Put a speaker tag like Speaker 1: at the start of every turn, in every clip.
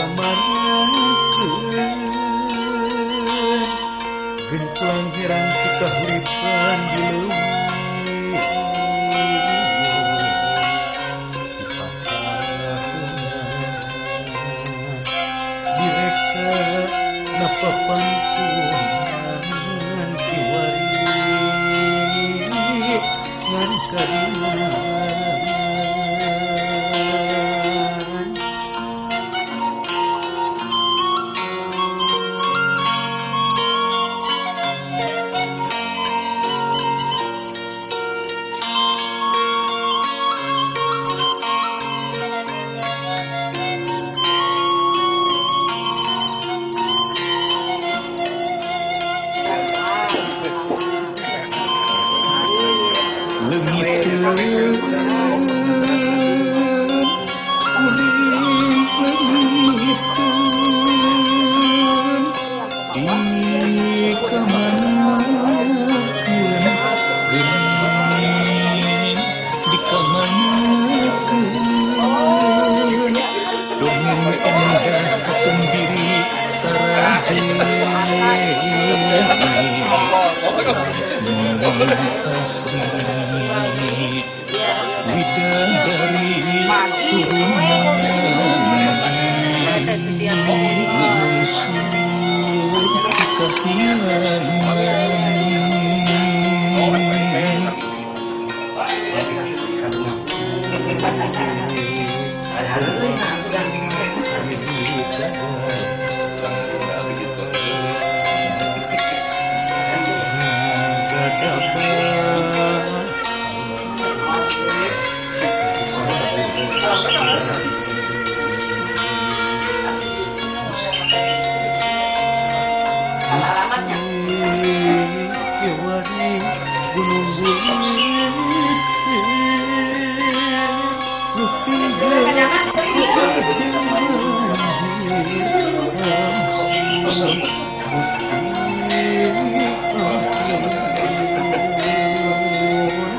Speaker 1: dikamarkeun genclang herang cikahuripan di leuwih sifat kahanan direka napapantunan kiwari ngan karingan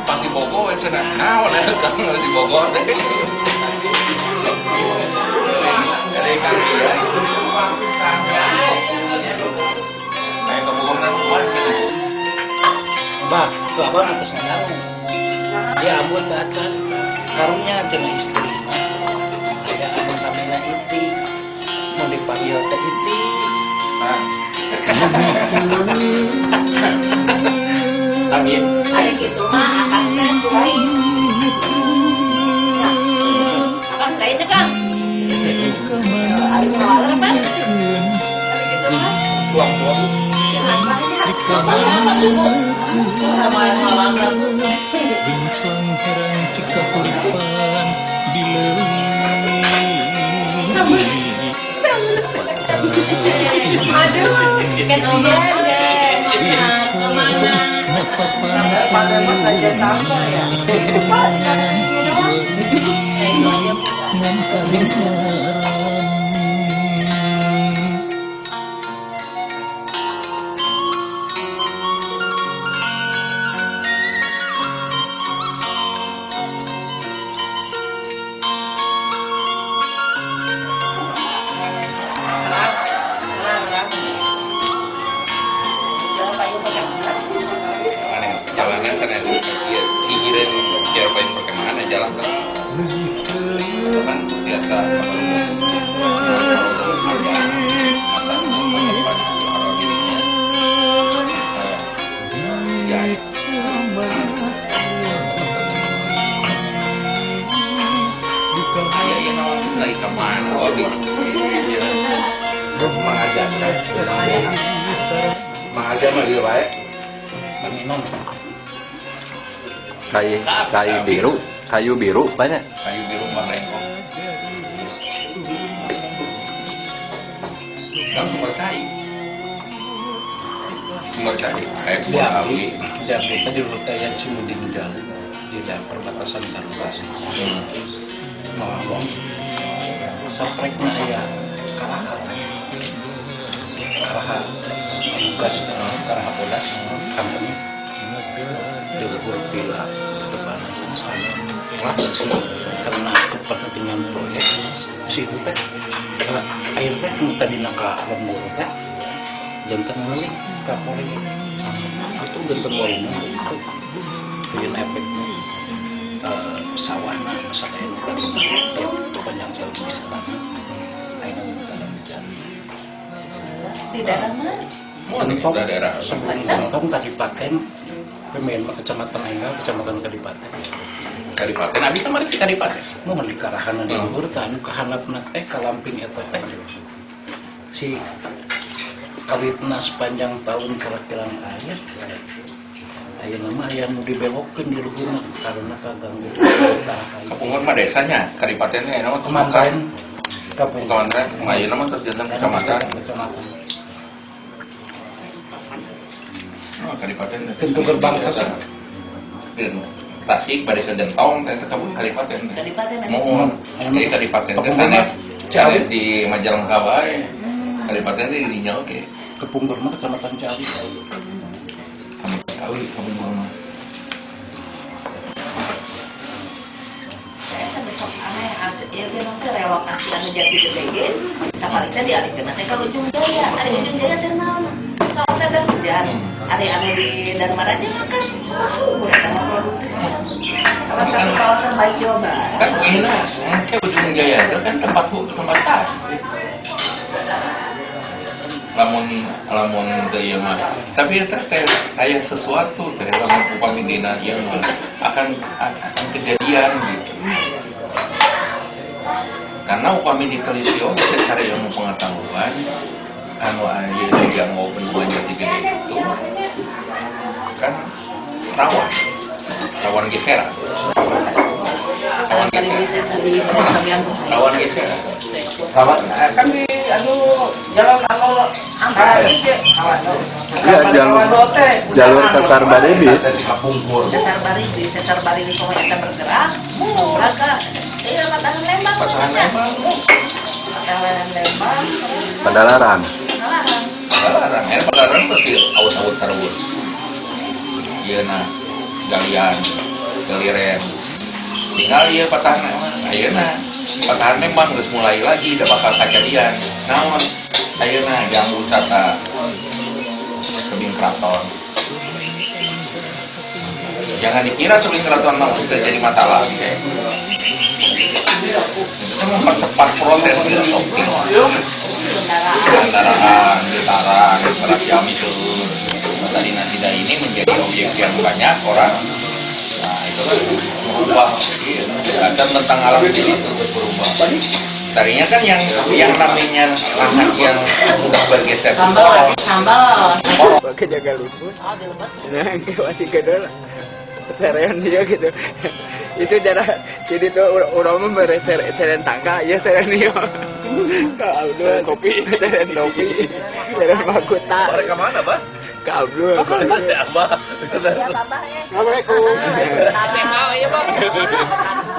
Speaker 2: pasti Bogor cenah naon kan di Bogor dari kami ya kayak ke Bogor kan kuat
Speaker 3: Mbak, itu abang atas ngarung dia ambon datang karungnya dengan istri ada abang namanya Iti mau dipanggil ke Iti
Speaker 2: amin
Speaker 4: ada gitu mah akan lain akan lainnya kan ayo malam apa
Speaker 2: tuang
Speaker 1: genclang herang cikahuripan di leuwih
Speaker 4: aduh kasihan deh kemana
Speaker 1: pada
Speaker 4: saja sampai ya
Speaker 2: jalanan sana pikirin siapain perkembangan jalan kan biasa lagi kemana waduh Mang aja mah dia baik
Speaker 5: kayu biru banyak
Speaker 2: kayu biru mereka kan sumber cair buah awi
Speaker 3: Jambi tadi rute yang Cimudin Jalan di perbatasan Tangerang mau sapreknya ya karaha tugas karaha bodas company di luar villa depan sana kelas karena kepentingan proyek situ teh air teh tadi naka lembur teh jantan ngeling kapolri itu jantan warungnya itu bikin efeknya sawana saya tadi yang panjang tahun bisa tanah air tanah hujan
Speaker 4: Di daerah mana?
Speaker 3: Tentong
Speaker 2: daerah
Speaker 3: sebelum Tentong Kadipaten pemain kecamatan Enggak kecamatan Kadipaten
Speaker 2: Kadipaten abi kemarin di Kadipaten
Speaker 3: mau di karahanan di luhur tanu kahanapna teh kalamping eta teh si kawitna sepanjang tahun kira-kira aya aya nama aya nu dibelokeun di luhurna karena kaganggu
Speaker 2: Kapungur mah desanya Kadipatennya nama
Speaker 3: kemarin kapung
Speaker 2: Kamandan ayeuna nama terus jantan kecamatan Kadipaten
Speaker 3: pintu gerbang Tasik
Speaker 2: Tasik bari ke Gentong teh kabut Kadipaten
Speaker 4: Kadipaten
Speaker 2: mohon jadi Kadipaten teh sanes di Majalengka wae Kadipaten teh di nya oke
Speaker 3: Kepungkur mah kecamatan Ciawi
Speaker 2: kami tahu kamu mah
Speaker 4: Saya kan besok aneh ya dia nanti relokasi anu Jati Gede samalika dialihkeun teh ka Ujung Jaya ari Ujung Jaya teh naon soal teh dah hujan ari anu di Dharma Raja kan salah subur eta produktif salah satu kawasan baik Jawa Barat
Speaker 2: kan enak ke Ujung Jaya itu kan tempat tas lamun teu ieu mah tapi eta teh aya sesuatu teh lamun upami dina ieu akan kejadian gitu karena upami diteliti oge secara ilmu pengetahuan anu aya yang mau bendungan Jati Gede itu kan rawan geseran rawan geseran
Speaker 6: kan di jalan anu
Speaker 5: Iya, jalur sesar Baribis.
Speaker 4: Sesar Baribis pokoknya kita bergerak maka Patahan Lembang
Speaker 5: Padalarang.
Speaker 2: Padalarang terus di awut-awut tarwur ieu na galian galiren tinggal ieu patahan ayeuna patahan Lembang geus mulai lagi da bakal kajadian naon ayeuna jambu wisata Tebing Keraton jangan dikira Tebing Keraton mah sudah jadi masalah itu mempercepat proses shopping kendaraan getaran serat jam itu tadi Nasida ini menjadi objek yang banyak orang nah itu kan berubah dan tentang alam jadi itu berubah tadinya kan yang namanya lahan yang sudah bergeser
Speaker 4: sambal
Speaker 6: pakai jaga lupus nah masih kedua seren dia gitu itu cara jadi tuh orang mah seren tangka ya seren dia seren kopi seren makuta
Speaker 1: Mereka mana, Pak?
Speaker 6: Kau dulu. Assalamualaikum.
Speaker 4: SMA ya Bang.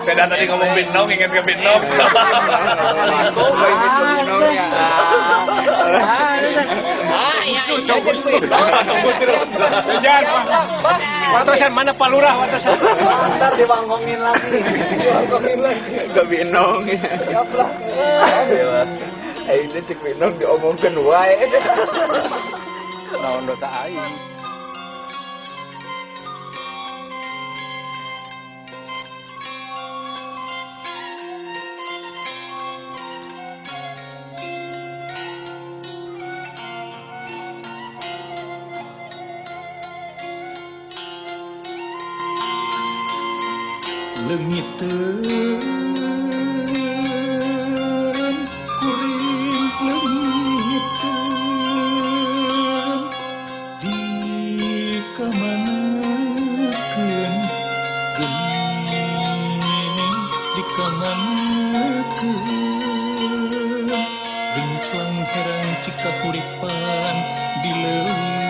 Speaker 1: Beda tadi ngomong binong, ingat ke binong.
Speaker 6: Assalamualaikum. Ingat ke binong ya.
Speaker 1: Watosan mana Pak Lurah, Watosan?
Speaker 6: Ntar dibangkongin lagi. Ke binong ya. Siap lah. Ini cek binong diomongkan wae. Naon dosa aing.
Speaker 1: Leungiteun kuring leungiteun di kamanakeun geuning di kamanakeun rincang herang cika huripan di leuwih